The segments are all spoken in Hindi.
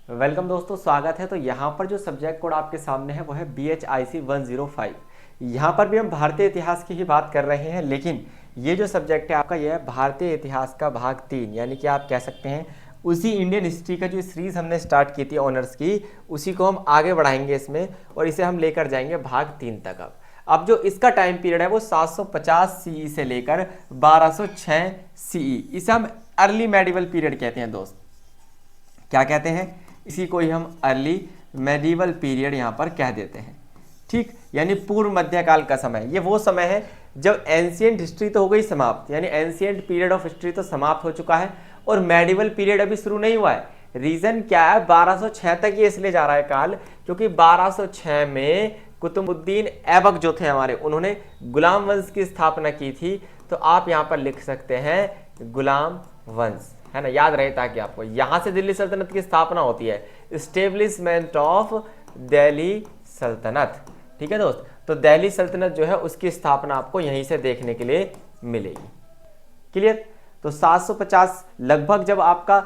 वेलकम दोस्तों, स्वागत है। तो यहाँ पर जो सब्जेक्ट कोड आपके सामने है वो है BHIC 105। यहाँ पर भी हम भारतीय इतिहास की ही बात कर रहे हैं, लेकिन ये जो सब्जेक्ट है आपका यह है भारतीय इतिहास का भाग 3, यानी कि आप कह सकते हैं उसी इंडियन हिस्ट्री का जो सीरीज हमने स्टार्ट की थी ऑनर्स की, उसी को हम आगे बढ़ाएंगे इसमें और इसे हम लेकर जाएंगे भाग 3 तक। अब जो इसका टाइम पीरियड है वो 750 CE से लेकर 1206 CE, इसे हम अर्ली मेडिवल पीरियड कहते हैं दोस्त। क्या कहते हैं? इसी को ही हम अर्ली मेडिवल पीरियड यहाँ पर कह देते हैं। ठीक, यानी पूर्व मध्यकाल का समय। ये वो समय है जब एंशिएंट हिस्ट्री तो हो गई समाप्त, यानी एंशिएंट पीरियड ऑफ हिस्ट्री तो समाप्त हो चुका है और मेडिवल पीरियड अभी शुरू नहीं हुआ है। रीजन क्या है? 1206 तक ये इसलिए जा रहा है काल, क्योंकि 1206 में कुतुबुद्दीन ऐबक जो थे हमारे, उन्होंने गुलाम वंश की स्थापना की थी। तो आप यहाँ पर लिख सकते हैं गुलाम वंश, है ना, याद रहे ताकि आपको। यहां से दिल्ली सल्तनत की स्थापना होती है, एस्टेब्लिशमेंट ऑफ दिल्ली सल्तनत। ठीक है दोस्त, तो दिल्ली सल्तनत जो है उसकी स्थापना आपको यहीं से देखने के लिए मिलेगी। क्लियर? तो 750 लगभग जब आपका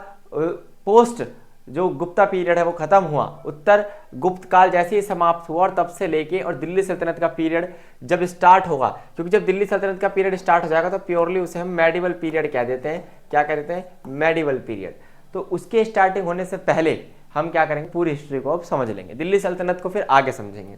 पोस्ट जो गुप्ता पीरियड है वो खत्म हुआ, उत्तर गुप्त काल जैसे ही समाप्त हुआ, और तब से लेके और दिल्ली सल्तनत का पीरियड जब स्टार्ट होगा, क्योंकि जब दिल्ली सल्तनत का पीरियड स्टार्ट हो जाएगा तो प्योरली उसे हम मेडिवल पीरियड कह देते हैं। क्या कह देते हैं? Medieval period. तो उसके स्टार्टिंग होने से पहले हम क्या करेंगे, पूरी हिस्ट्री को अब समझ लेंगे, दिल्ली सल्तनत को फिर आगे समझेंगे।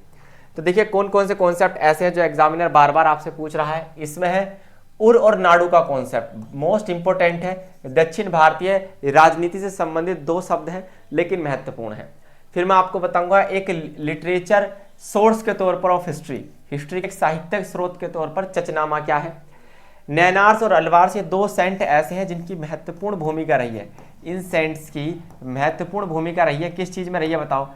तो देखिए कौन कौन से कॉन्सेप्ट ऐसे हैं जो एग्जामिनर बार बार आपसे पूछ रहा है। इसमें है उर और नाडु का कॉन्सेप्ट, मोस्ट इंपोर्टेंट है। दक्षिण भारतीय राजनीति से संबंधित 2 शब्द हैं लेकिन महत्वपूर्ण है। फिर मैं आपको बताऊंगा एक लिटरेचर सोर्स के तौर पर ऑफ हिस्ट्री, हिस्ट्री के साहित्यिक स्रोत के तौर पर चचनामा क्या है। नैनार्स और अलवार्स, ये 2 सेंट ऐसे हैं जिनकी महत्वपूर्ण भूमिका रही है। इन सेंट्स की महत्वपूर्ण भूमिका रही है, किस चीज में रही है बताओ?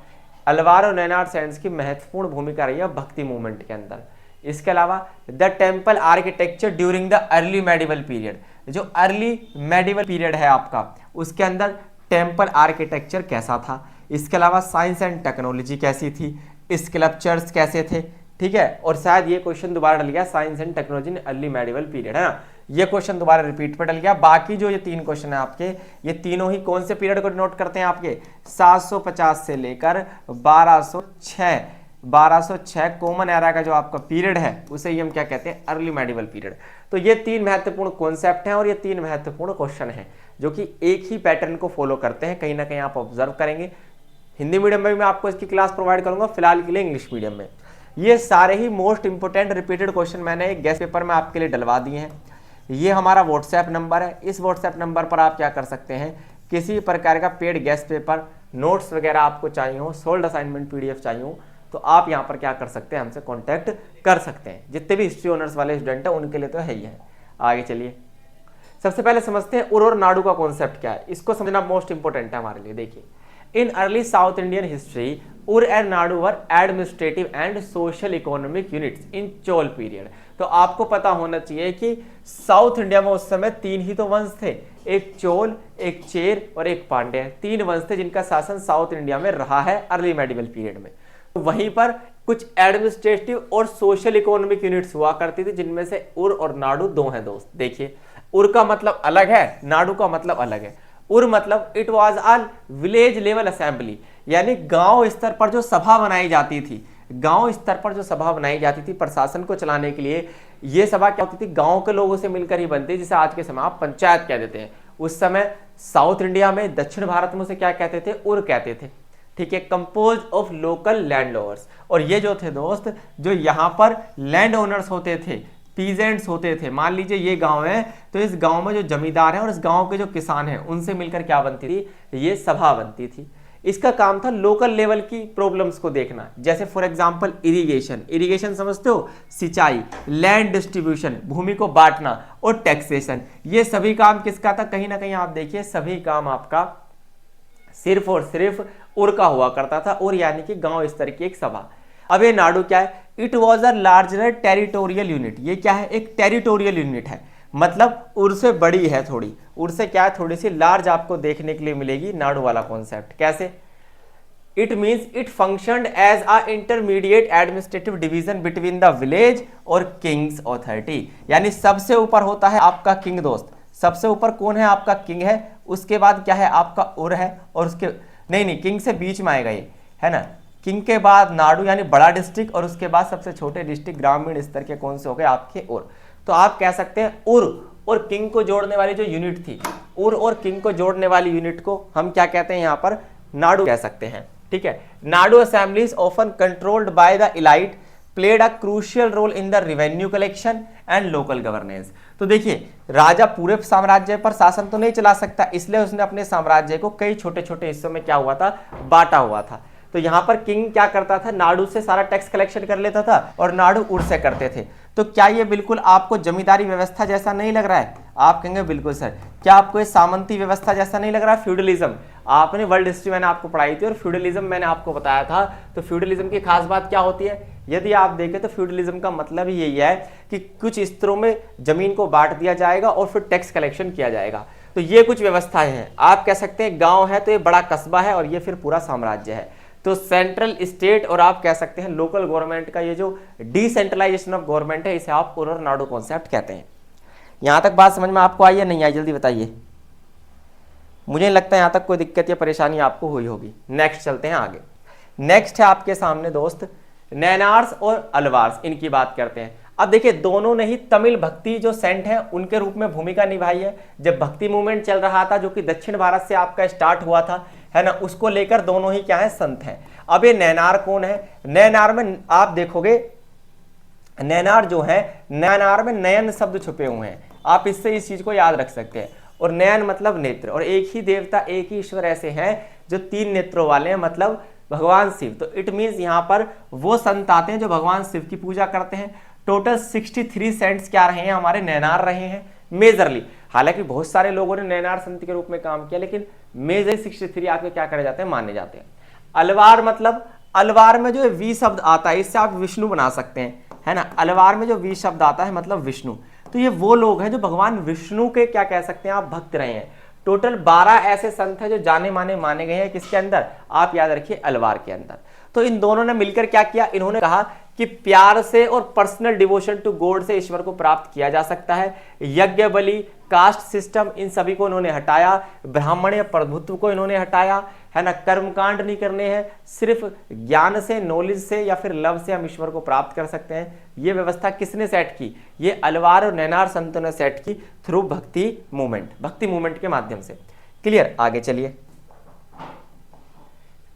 अलवार और नैनार सेंट्स की महत्वपूर्ण भूमिका रही है भक्ति मूवमेंट के अंदर। इसके अलावा the temple architecture during the early medieval period, जो अर्ली मेडिवल पीरियड है आपका, उसके अंदर टेम्पल आर्किटेक्चर कैसा था। इसके अलावा साइंस एंड टेक्नोलॉजी कैसी थी, स्कल्पचर्स कैसे थे। ठीक है, और शायद ये क्वेश्चन दोबारा डल गया, science and technology in early medieval period, है ना, ये क्वेश्चन दोबारा रिपीट पर डल गया। बाकी जो ये 3 क्वेश्चन है आपके, ये तीनों ही कौन से पीरियड को डिनोट करते हैं आपके? 750 से लेकर 1206 कॉमन एरा का जो आपका पीरियड है उसे ही हम क्या कहते हैं? Early medieval period. तो ये 3 महत्वपूर्ण कॉन्सेप्ट हैं और ये 3 महत्वपूर्ण क्वेश्चन हैं जो कि एक ही पैटर्न को फॉलो करते हैं, कहीं ना कहीं आप ऑब्जर्व करेंगे। हिंदी मीडियम में भी मैं आपको इसकी क्लास प्रोवाइड करूंगा, फिलहाल के लिए इंग्लिश मीडियम में। ये सारे ही मोस्ट इंपोर्टेंट रिपीटेड क्वेश्चन मैंने एक गेस्ट पेपर में आपके लिए डलवा दिए हैं। ये हमारा व्हाट्सएप नंबर है, इस व्हाट्सएप नंबर पर आप क्या कर सकते हैं, किसी प्रकार का पेड गेस्ट पेपर, नोट्स वगैरह आपको चाहिए हो, सोल्ड असाइनमेंट PDF चाहिए हो, तो आप यहाँ पर क्या कर सकते हैं, हमसे कॉन्टैक्ट कर सकते हैं। जितने भी हिस्ट्री ऑनर्स वाले स्टूडेंट हैं उनके लिए तो है ही है। आगे चलिए, सबसे पहले समझते हैं उर और नाडु का कॉन्सेप्ट क्या है। इसको समझना मोस्ट इंपोर्टेंट है हमारे लिए। देखिए, in early South Indian history ur and nadu were administrative and social economic units in Chola period. तो आपको पता होना चाहिए कि साउथ इंडिया में उस समय 3 ही तो वंश थे, एक चोल, एक चेर और एक पांड्य। 3 वंश थे जिनका शासन साउथ इंडिया में रहा है अर्ली मेडिवल पीरियड में। तो वहीं पर कुछ एडमिनिस्ट्रेटिव और सोशल इकोनॉमिक यूनिट्स हुआ करती थी, जिनमें से उर और नाडु 2 हैं दोस्त। देखिए, उर का मतलब अलग है, नाडु का मतलब अलग है। उर मतलब it was a village level assembly, यानी गांव स्तर पर जो सभा बनाई जाती थी, गांव स्तर पर जो सभा बनाई जाती थी प्रशासन को चलाने के लिए, ये सभा क्या होती थी? गांव के लोगों से मिलकर ही बनती, जिसे आज के समय आप पंचायत कह देते हैं। उस समय साउथ इंडिया में, दक्षिण भारत में उसे क्या कहते थे? उर कहते थे। ठीक है, compose of local land owners. और ये जो थे दोस्त, जो यहाँ पर लैंड ओनर्स होते थे, पीजेंट्स होते थे। मान लीजिए ये गांव है, तो इस गांव में जो जमींदार हैं और इस गांव के जो किसान हैं, उनसे मिलकर क्या बनती थी? ये सभा बनती थी। इसका काम था लोकल लेवल की प्रॉब्लम्स को देखना, जैसे फॉर एग्जांपल इरिगेशन। इरिगेशन समझते हो? सिंचाई, लैंड डिस्ट्रीब्यूशन, भूमि को बांटना, और टैक्सेशन। ये सभी काम किसका था? कहीं ना कहीं आप देखिए सभी काम आपका सिर्फ और सिर्फ उर का हुआ करता था, और यानी कि गांव स्तर की एक सभा। अब ये नाडु क्या है? It was a larger territorial unit. ये क्या है? एक टेरिटोरियल यूनिट है, मतलब उर से बड़ी है थोड़ी। उर से क्या है? थोड़ी सी लार्ज आपको देखने के लिए मिलेगी नाडु वाला कॉन्सेप्ट। कैसे? It means it functioned as a intermediate administrative division between the village और किंग्स अथॉरिटी। यानी सबसे ऊपर होता है आपका किंग दोस्त। सबसे ऊपर कौन है? आपका किंग है। उसके बाद क्या है? आपका उर है, और उसके नहीं नहीं, किंग से बीच में आएगा ये, है ना। किंग के बाद नाडु यानी बड़ा डिस्ट्रिक्ट, और उसके बाद सबसे छोटे डिस्ट्रिक्ट ग्रामीण स्तर के कौन से हो गए आपके उर। तो आप कह सकते हैं उर और किंग को जोड़ने वाली जो यूनिट थी, उर और किंग को जोड़ने वाली यूनिट को हम क्या कहते हैं यहाँ पर, नाडु कह सकते हैं, ठीक है। Nadu assemblies often controlled by the elite played a crucial role in the revenue collection and local governance. तो देखिए, राजा पूरे साम्राज्य पर शासन तो नहीं चला सकता, इसलिए उसने अपने साम्राज्य को कई छोटे छोटे हिस्सों में क्या हुआ था, बांटा हुआ था। तो यहाँ पर किंग क्या करता था, नाडु से सारा टैक्स कलेक्शन कर लेता था और नाडु उर से करते थे। तो क्या ये बिल्कुल आपको जमींदारी व्यवस्था जैसा नहीं लग रहा है? आप कहेंगे बिल्कुल सर। क्या आपको ये सामंती व्यवस्था जैसा नहीं लग रहा है, फ्यूडलिज्म? आपने वर्ल्ड हिस्ट्री मैंने आपको पढ़ाई थी और फ्यूडलिज्म मैंने आपको बताया था। तो फ्यूडलिज्म की खास बात क्या होती है, यदि आप देखें तो फ्यूडलिज्म का मतलब ही यही है कि कुछ स्तरों में जमीन को बांट दिया जाएगा और फिर टैक्स कलेक्शन किया जाएगा। तो ये कुछ व्यवस्थाएं हैं। आप कह सकते हैं गांव है तो ये बड़ा कस्बा है और ये फिर पूरा साम्राज्य है। तो सेंट्रल स्टेट और आप कह सकते हैं लोकल गवर्नमेंट का ये जो डिसेंट्रलाइजेशन ऑफ गवर्नमेंट है, इसे आप उर और नाडु कॉन्सेप्ट कहते हैं। यहां तक बात समझ में आपको आई या नहीं आई, जल्दी बताइए। मुझे नहीं लगता यहां तक कोई दिक्कत या परेशानी आपको हुई होगी। नेक्स्ट चलते हैं आगे। नेक्स्ट है आपके सामने दोस्त नैनार्स और अलवार्स, इनकी बात करते हैं। अब देखिए, दोनों ने ही तमिल भक्ति जो सेंट है उनके रूप में भूमिका निभाई है। जब भक्ति मूवमेंट चल रहा था जो कि दक्षिण भारत से आपका स्टार्ट हुआ था, है ना, उसको लेकर दोनों ही क्या है, संत हैं। अब ये नैनार कौन है? नैनार में आप देखोगे, नैनार जो है, नैनार में नयन शब्द छुपे हुए हैं। आप इससे इस चीज को याद रख सकते हैं। और नयन मतलब नेत्र, और एक ही देवता एक ही ईश्वर ऐसे हैं जो 3 नेत्रों वाले हैं, मतलब भगवान शिव। तो इट मीन्स यहाँ पर वो संत आते हैं जो भगवान शिव की पूजा करते हैं। टोटल 63 सेंट्स क्या रहे हैं, हमारे नैनार रहे हैं मेजरली। हालांकि बहुत सारे लोगों ने नैनार संत के रूप में काम किया, लेकिन मेजर 63 आपके क्या करे जाते हैं, माने जाते हैं। अलवार मतलब, अलवार में जो वी शब्द आता है इससे आप विष्णु बना सकते हैं, है ना। अलवार में जो वी शब्द आता है मतलब विष्णु। तो ये वो लोग हैं जो भगवान विष्णु के क्या कह सकते हैं आप, भक्त रहे हैं। टोटल 12 ऐसे संत हैं जो जाने माने गए हैं किसके अंदर, आप याद रखिए, अलवार के अंदर। तो इन दोनों ने मिलकर क्या किया, इन्होंने कहा कि प्यार से और पर्सनल डिवोशन टू गॉड से ईश्वर को प्राप्त किया जा सकता है। यज्ञ बलि, कास्ट सिस्टम, इन सभी को इन्होंने हटाया। ब्राह्मण प्रभुत्व को इन्होंने हटाया, है ना। कर्मकांड नहीं करने हैं, सिर्फ ज्ञान से, नॉलेज से या फिर लव से हम ईश्वर को प्राप्त कर सकते हैं। ये व्यवस्था किसने सेट की, ये अलवार और नैनार संतों ने सेट की थ्रू भक्ति मूवमेंट के माध्यम से। क्लियर, आगे चलिए।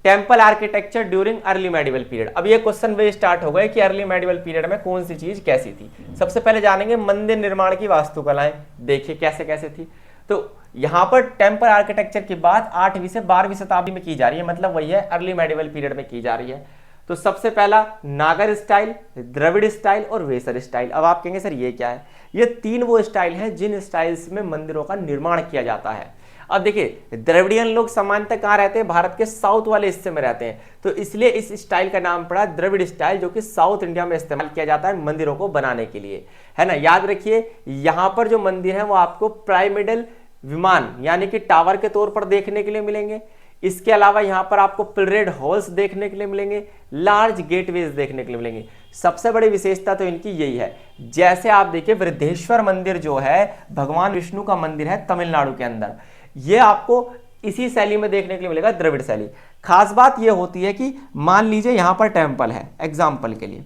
Temple architecture during early medieval period. अब ये क्वेश्चन वे स्टार्ट हो गए कि अर्ली मेडिवल पीरियड में कौन सी चीज कैसी थी। सबसे पहले जानेंगे मंदिर निर्माण की वास्तुकलाएं, देखिए कैसे कैसे थी। तो यहां पर टेम्पल आर्किटेक्चर की बात 8वीं से 12वीं शताब्दी में की जा रही है, मतलब वही है अर्ली मेडिवल पीरियड में की जा रही है। तो सबसे पहला नागर स्टाइल, द्रविड़ स्टाइल और वेसर स्टाइल। अब आप कहेंगे सर ये क्या है, ये 3 वो स्टाइल हैं जिन स्टाइल्स में मंदिरों का निर्माण किया जाता है। अब देखिए, द्रविडियन लोग सामान्यतः कहाँ रहते हैं, भारत के साउथ वाले हिस्से में रहते हैं, तो इसलिए इस स्टाइल का नाम पड़ा द्रविड़ स्टाइल, जो कि साउथ इंडिया में इस्तेमाल किया जाता है मंदिरों को बनाने के लिए, है ना। याद रखिए, यहां पर जो मंदिर है वो आपको पिरामिडल विमान यानी कि टावर के तौर पर देखने के लिए मिलेंगे। इसके अलावा यहां पर आपको पिलरेड हॉल्स देखने के लिए मिलेंगे, लार्ज गेटवेज देखने के लिए मिलेंगे। सबसे बड़ी विशेषता तो इनकी यही है, जैसे आप देखिए वृद्धेश्वर मंदिर जो है भगवान विष्णु का मंदिर है तमिलनाडु के अंदर, ये आपको इसी शैली में देखने के लिए मिलेगा, द्रविड़ शैली। खास बात ये होती है कि मान लीजिए यहां पर टेम्पल है, एग्जाम्पल के लिए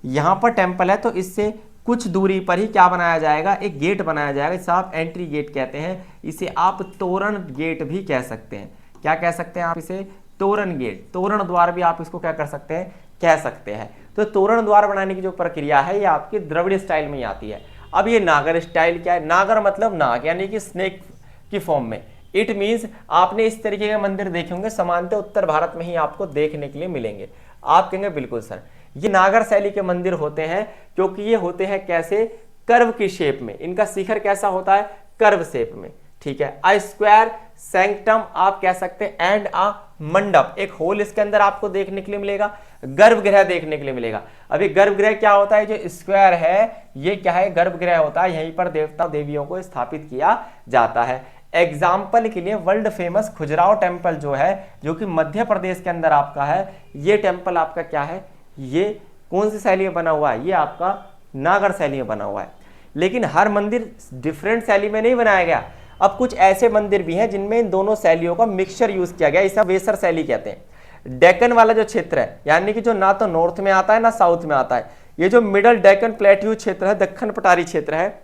यहां पर टेम्पल है, तो इससे कुछ दूरी पर ही क्या बनाया जाएगा, एक गेट बनाया जाएगा, इसे आप एंट्री गेट कहते हैं। इसे आप तोरण गेट भी कह सकते हैं। क्या कह सकते हैं आप इसे, तोरण गेट, तोरण द्वार भी आप इसको क्या कर सकते हैं, कह सकते हैं। तो तोरण द्वार बनाने की जो प्रक्रिया है ये आपकी द्रविड़ स्टाइल में आती है। अब ये नागर स्टाइल क्या है, नागर मतलब नाग यानी कि स्नेक की फॉर्म में। इट मीन्स आपने इस तरीके के मंदिर देखे होंगे, सामान्यतः उत्तर भारत में ही आपको देखने के लिए मिलेंगे। आप कहेंगे बिल्कुल सर, ये नागर शैली के मंदिर होते हैं, क्योंकि ये होते हैं कैसे, कर्व की शेप में। इनका शिखर कैसा होता है, कर्व शेप में, ठीक है। अ स्क्वायर सैंक्टम आप कह सकते हैं, एंड अ मंडप, एक होल इसके अंदर आपको देखने के लिए मिलेगा, गर्भगृह देखने के लिए मिलेगा। अभी गर्भगृह क्या होता है, जो स्क्वायर है ये क्या है, गर्भगृह होता है, यहीं पर देवता देवियों को स्थापित किया जाता है। एग्जाम्पल के लिए वर्ल्ड फेमस खजुराहो टेम्पल जो है, जो कि मध्य प्रदेश के अंदर आपका है, ये टेम्पल आपका क्या है, ये कौन सी शैली में बना हुआ है, ये आपका नागर शैली में बना हुआ है। लेकिन हर मंदिर डिफरेंट शैली में नहीं बनाया गया। अब कुछ ऐसे मंदिर भी हैं जिनमें इन दोनों शैलियों का मिक्सचर यूज किया गया, इसे वेसर शैली कहते हैं। डेक्कन वाला जो क्षेत्र है, यानी कि जो ना तो नॉर्थ में आता है ना साउथ में आता है, ये जो मिडल डेक्कन प्लेट्यू क्षेत्र है, दक्कन पठारी क्षेत्र है,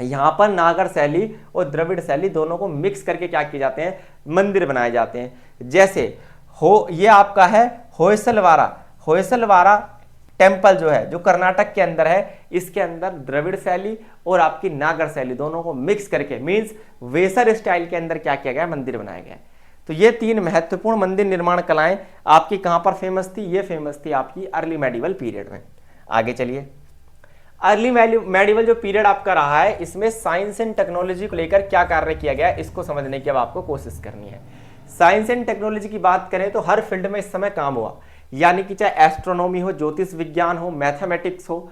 यहाँ पर नागर शैली और द्रविड़ शैली दोनों को मिक्स करके क्या किए जाते हैं, मंदिर बनाए जाते हैं। जैसे ये आपका है होयसलवारा टेम्पल जो है, जो कर्नाटक के अंदर है, इसके अंदर द्रविड़ शैली और आपकी नागर शैली दोनों को मिक्स करके मींस वेसर स्टाइल के अंदर क्या किया गया, मंदिर बनाया गया। तो ये 3 महत्वपूर्ण मंदिर निर्माण कलाएं आपकी कहां पर फेमस थी, ये फेमस थी आपकी अर्ली मेडिवल पीरियड में। आगे चलिए, अर्ली मेडिवल जो पीरियड आपका रहा है, इसमें साइंस एंड टेक्नोलॉजी को लेकर क्या कार्य किया गया, इसको समझने की अब आपको कोशिश करनी है। साइंस एंड टेक्नोलॉजी की बात करें तो हर फील्ड में इस समय काम हुआ, यानी कि चाहे एस्ट्रोनॉमी हो, ज्योतिष विज्ञान हो, मैथमेटिक्स हो,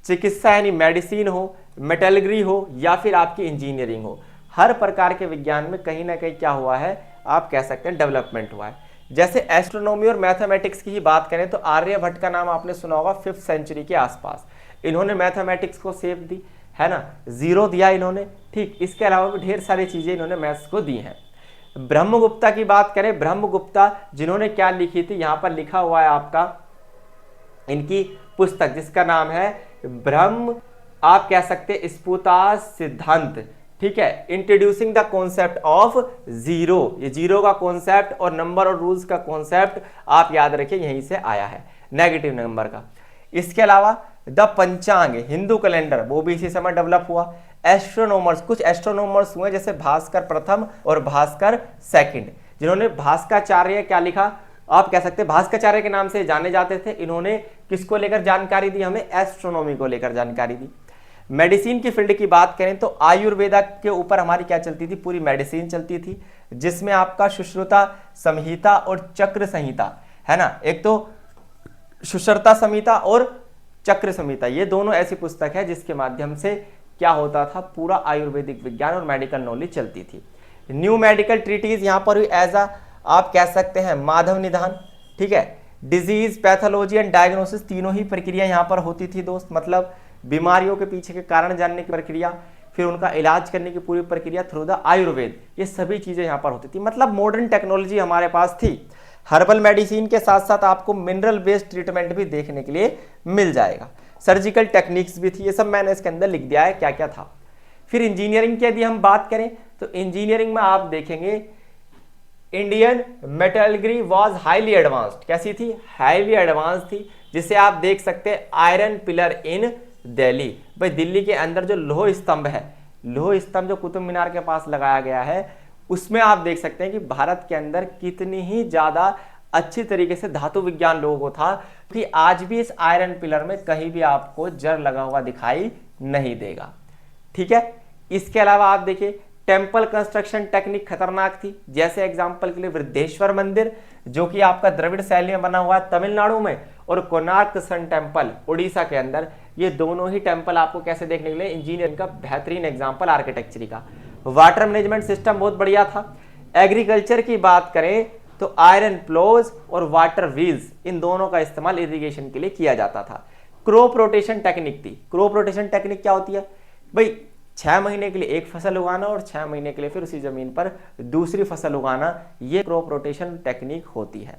चिकित्सा यानी मेडिसिन हो, मेटलर्जी हो, या फिर आपकी इंजीनियरिंग हो, हर प्रकार के विज्ञान में कहीं ना कहीं क्या हुआ है, आप कह सकते हैं डेवलपमेंट हुआ है। जैसे एस्ट्रोनॉमी और मैथमेटिक्स की ही बात करें तो आर्यभट्ट का नाम आपने सुना होगा 5th सेंचुरी के आसपास। इन्होंने मैथमेटिक्स को शेप दी है ना, जीरो दिया इन्होंने, ठीक। इसके अलावा भी ढेर सारी चीजें इन्होंने मैथ्स को दी हैं। ब्रह्मगुप्ता की बात करें, ब्रह्मगुप्ता जिन्होंने क्या लिखी थी, यहां पर लिखा हुआ है आपका इनकी पुस्तक जिसका नाम है ब्रह्म, आप कह सकते स्फुटा सिद्धांत, ठीक है, introducing the concept of zero. ये जीरो का कॉन्सेप्ट और नंबर और रूल्स का कॉन्सेप्ट आप याद रखिए यहीं से आया है, नेगेटिव नंबर का। इसके अलावा द पंचांग हिंदू कैलेंडर, वो भी इसी समय डेवलप हुआ। एस्ट्रोनॉमर्स, कुछ एस्ट्रोनॉमर्स हुए जैसे भास्कर प्रथम और भास्कर सेकंड, जिन्होंने भास्कराचार्य क्या लिखा, आप कह सकते हैं भास्कराचार्य के नाम से जाने जाते थे। इन्होंने किसको लेकर जानकारी दी, हमें एस्ट्रोनॉमी को लेकर जानकारी दी। मेडिसिन की फील्ड की बात करें तो आयुर्वेदा के ऊपर हमारी क्या चलती थी, पूरी मेडिसिन चलती थी, जिसमें आपका सुश्रुता संहिता और चक्र संहिता है ना, एक तो सुश्रुता संहिता और चक्र संहिता, ये दोनों ऐसी पुस्तक है जिसके माध्यम से क्या होता था, पूरा आयुर्वेदिक विज्ञान और मेडिकल नॉलेज चलती थी। न्यू मेडिकल ट्रीटीज यहाँ पर हुई एज आप कह सकते हैं माधव निदान, ठीक है। डिजीज, पैथोलॉजी एंड डायग्नोसिस, तीनों ही प्रक्रिया यहाँ पर होती थी दोस्त, मतलब बीमारियों के पीछे के कारण जानने की प्रक्रिया, फिर उनका इलाज करने की पूरी प्रक्रिया थ्रू द आयुर्वेद, ये सभी चीजें यहाँ पर होती थी। मतलब मॉडर्न टेक्नोलॉजी हमारे पास थी। हर्बल मेडिसिन के साथ साथ आपको मिनरल बेस्ड ट्रीटमेंट भी देखने के लिए मिल जाएगा। सर्जिकल टेक्निक्स भी थी, ये सब मैंने इसके अंदर लिख दिया है क्या क्या था। फिर इंजीनियरिंग की यदि हम बात करें तो इंजीनियरिंग में आप देखेंगे Indian metallurgy was highly advanced. कैसी थी, हाईली एडवांस थी, जिसे आप देख सकते हैं आयरन पिलर इन दिल्ली। भाई दिल्ली के अंदर जो लोह स्तंभ है, लोह स्तंभ जो कुतुब मीनार के पास लगाया गया है, उसमें आप देख सकते हैं कि भारत के अंदर कितनी ही ज्यादा अच्छी तरीके से धातु विज्ञान लोगों को था कि आज भी इस आयरन पिलर में कहीं भी आपको जर लगा हुआ दिखाई नहीं देगा, ठीक है। इसके अलावा आप देखिए टेम्पल कंस्ट्रक्शन टेक्निक खतरनाक थी, जैसे एग्जांपल के लिए वृद्धेश्वर मंदिर जो कि आपका द्रविड़ शैली में बना हुआ है तमिलनाडु में, और कोणार्क सन टेम्पल उड़ीसा के अंदर, ये दोनों ही टेम्पल आपको कैसे देखने के लिए इंजीनियरिंग का बेहतरीन एग्जाम्पल आर्किटेक्चर का। वाटर मैनेजमेंट सिस्टम बहुत बढ़िया था। एग्रीकल्चर की बात करें तो आयरन प्लोज और वाटर व्हील्स, इन दोनों का इस्तेमाल इरिगेशन के लिए किया जाता था। क्रॉप रोटेशन टेक्निक थी। क्रॉप रोटेशन टेक्निक क्या होती है भाई, 6 महीने के लिए एक फसल उगाना और 6 महीने के लिए फिर उसी जमीन पर दूसरी फसल उगाना, ये क्रॉप रोटेशन टेक्निक होती है।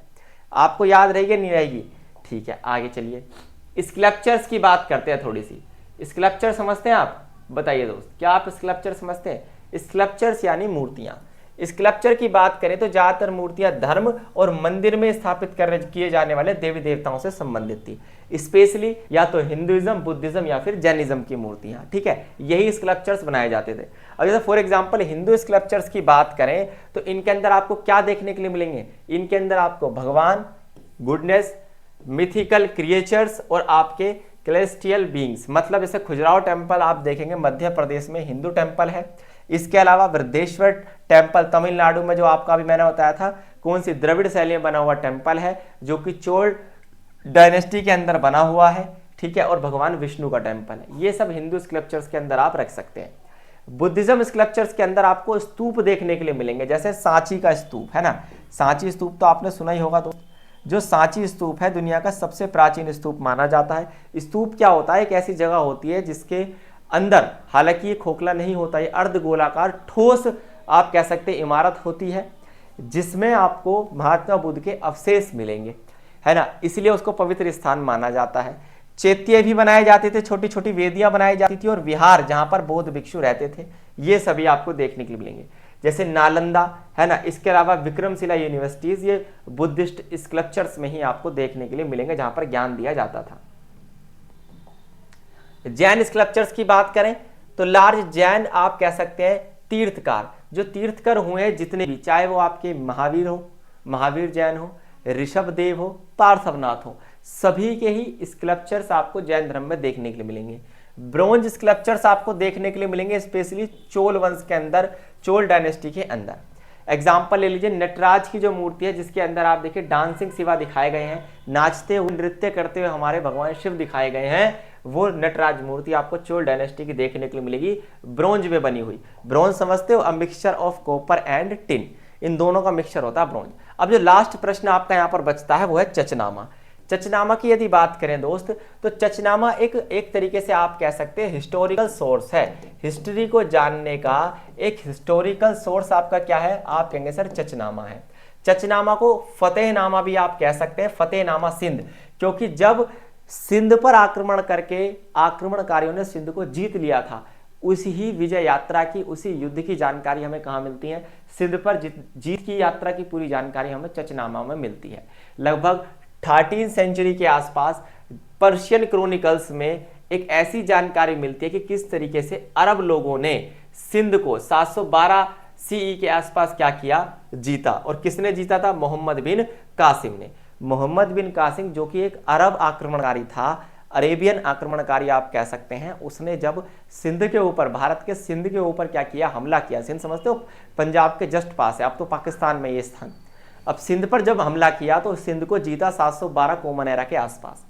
आपको याद रहेगी नहीं रहेगी, ठीक है। आगे चलिए स्कल्पचर्स की बात करते हैं थोड़ी सी। स्कल्पचर समझते हैं आप, बताइए दोस्त, क्या आप स्कल्पचर समझते हैं? स्कल्पचर्स यानी मूर्तियां। स्कल्पचर की बात करें तो ज्यादातर मूर्तियां धर्म और मंदिर में स्थापित किए जाने वाले देवी देवताओं से संबंधित थी, स्पेशली या तो हिंदुइज्म, बुद्धिज्म या फिर जैनिज्म की मूर्तियां, ठीक है। यही स्कल्पचर्स बनाए जाते थे। अब जैसे फॉर एग्जांपल हिंदू स्कल्पचर्स की बात करें तो इनके अंदर आपको क्या देखने के लिए मिलेंगे, इनके अंदर आपको भगवान, गुडनेस, मिथिकल क्रिएचर्स और आपके कैलेस्टियल बीइंग्स, मतलब जैसे खजुराहो टेम्पल आप देखेंगे मध्य प्रदेश में हिंदू टेम्पल है। इसके अलावा वृद्धेश्वर टेम्पल तमिलनाडु में जो आपका अभी मैंने बताया था, कौन सी द्रविड़ शैली में बना हुआ टेम्पल है जो कि चोल डायनेस्टी के अंदर बना हुआ है, ठीक है। और भगवान विष्णु का टेम्पल है। ये सब हिंदू स्कल्पचर्स के अंदर आप रख सकते हैं। बुद्धिज्म स्कल्पचर्स के अंदर आपको स्तूप देखने के लिए मिलेंगे, जैसे सांची का स्तूप है ना, सांची स्तूप तो आपने सुना ही होगा। तो जो सांची स्तूप है दुनिया का सबसे प्राचीन स्तूप माना जाता है। स्तूप क्या होता है, एक ऐसी जगह होती है जिसके अंदर, हालांकि ये खोखला नहीं होता, ये अर्धगोलाकार ठोस आप कह सकते हैं इमारत होती है, जिसमें आपको महात्मा बुद्ध के अवशेष मिलेंगे, है ना, इसलिए उसको पवित्र स्थान माना जाता है। चैत्य भी बनाए जाते थे, छोटी छोटी वेदियां बनाई जाती थी, और विहार जहां पर बौद्ध भिक्षु रहते थे, ये सभी आपको देखने के लिए मिलेंगे, जैसे नालंदा, है ना। इसके अलावा विक्रमशिला यूनिवर्सिटीज, ये बुद्धिस्ट स्कल्पचर्स में ही आपको देखने के लिए मिलेंगे, जहां पर ज्ञान दिया जाता था। जैन स्कल्पचर्स की बात करें तो लार्ज जैन आप कह सकते हैं तीर्थकार, जो तीर्थकर हुए हैं जितने भी, चाहे वो आपके महावीर हो, महावीर जैन हो, ऋषभ देव हो, पार्श्वनाथ हो, सभी के ही स्कल्पचर्स आपको जैन धर्म में देखने के लिए मिलेंगे। ब्रोंज स्कल्पचर्स आपको देखने के लिए मिलेंगे, स्पेशली चोल वंश के अंदर, चोल डायनेस्टी के अंदर। एग्जाम्पल ले लीजिए, नटराज की जो मूर्ति है, जिसके अंदर आप देखिए डांसिंग शिवा दिखाए गए हैं, नाचते हुए नृत्य करते हुए हमारे भगवान शिव दिखाए गए हैं, वो नटराज मूर्ति आपको चोल डायनेस्टी की देखने के लिए मिलेगी, ब्रोंज में बनी हुई। ब्रोंज समझते हो, a mixture of copper and tin, इन दोनों का मिक्सचर होता है ब्रोंज। अब जो लास्ट प्रश्न आपका यहाँ पर बचता है वो है चचनामा। चचनामा की यदि बात करें दोस्त, तो चचनामा एक तरीके से आप कह सकते हैं हिस्टोरिकल सोर्स है। हिस्ट्री को जानने का एक हिस्टोरिकल सोर्स आपका क्या है, आप कहेंगे सर चचनामा है। चचनामा को फतेहनामा भी आप कह सकते हैं, फतेहनामा सिंध, क्योंकि जब सिंध पर आक्रमण करके आक्रमणकारियों ने सिंध को जीत लिया था, उसी ही विजय यात्रा की, उसी युद्ध की जानकारी हमें कहाँ मिलती है, सिंध पर जीत की यात्रा की पूरी जानकारी हमें चचनामा में मिलती है। लगभग 13वीं सेंचुरी के आसपास पर्शियन क्रोनिकल्स में एक ऐसी जानकारी मिलती है कि किस तरीके से अरब लोगों ने सिंध को 712 सीई के आसपास क्या किया, जीता। और किसने जीता था, मोहम्मद बिन कासिम ने। मोहम्मद बिन कासिम जो कि एक अरब आक्रमणकारी था, अरेबियन आक्रमणकारी आप कह सकते हैं, उसने जब सिंध के ऊपर, भारत के सिंध के ऊपर क्या किया, हमला किया। सिंध समझते हो, पंजाब के जस्ट पास है, अब तो पाकिस्तान में ये स्थान। अब सिंध पर जब हमला किया तो सिंध को जीता 712 कॉमन एरा के आसपास।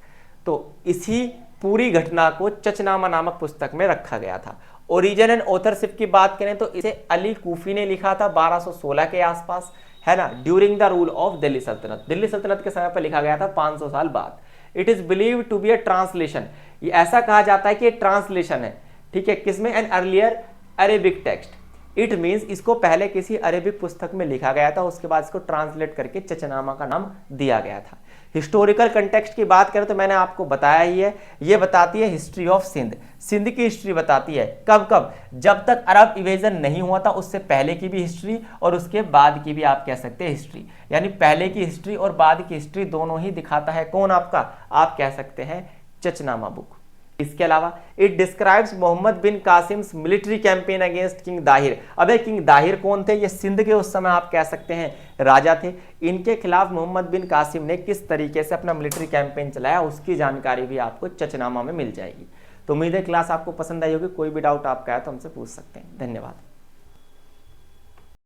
तो इसी पूरी घटना को चचनामा नामक पुस्तक में रखा गया था। ओरिजिन एंड ऑथरशिप की बात करें तो इसे अली कूफी ने लिखा था 1216 के आसपास, है ना, during the rule of Delhi सल्तनत। दिल्ली सल्तनत के समय पर लिखा गया था 500 साल बाद। It is believe to be a translation, ये ऐसा कहा जाता है कि ट्रांसलेशन है, ठीक है, किसमें, an earlier Arabic text. It means इसको पहले किसी अरेबिक पुस्तक में लिखा गया था, उसके बाद इसको ट्रांसलेट करके चचनामा का नाम दिया गया था। हिस्टोरिकल कंटेक्स्ट की बात करें तो मैंने आपको बताया ही है, ये बताती है हिस्ट्री ऑफ सिंध, सिंध की हिस्ट्री बताती है। कब कब, जब तक अरब इवेजन नहीं हुआ था, उससे पहले की भी हिस्ट्री और उसके बाद की भी आप कह सकते हैं हिस्ट्री, यानी पहले की हिस्ट्री और बाद की हिस्ट्री दोनों ही दिखाता है कौन, आपका आप कह सकते हैं चचनामा बुक। इसके अलावा it describes Muhammad bin Qasim's military campaign against king Dahir. अब किंग दाहिर कौन थे, ये सिंध के उस समय आप कह सकते हैं राजा थे। इनके खिलाफ मोहम्मद बिन कासिम ने किस तरीके से अपना मिलिट्री कैंपेन चलाया, उसकी जानकारी भी आपको चचनामा में मिल जाएगी। तो उम्मीद है क्लास आपको पसंद आई होगी। कोई भी डाउट आपका है तो हमसे पूछ सकते हैं। धन्यवाद।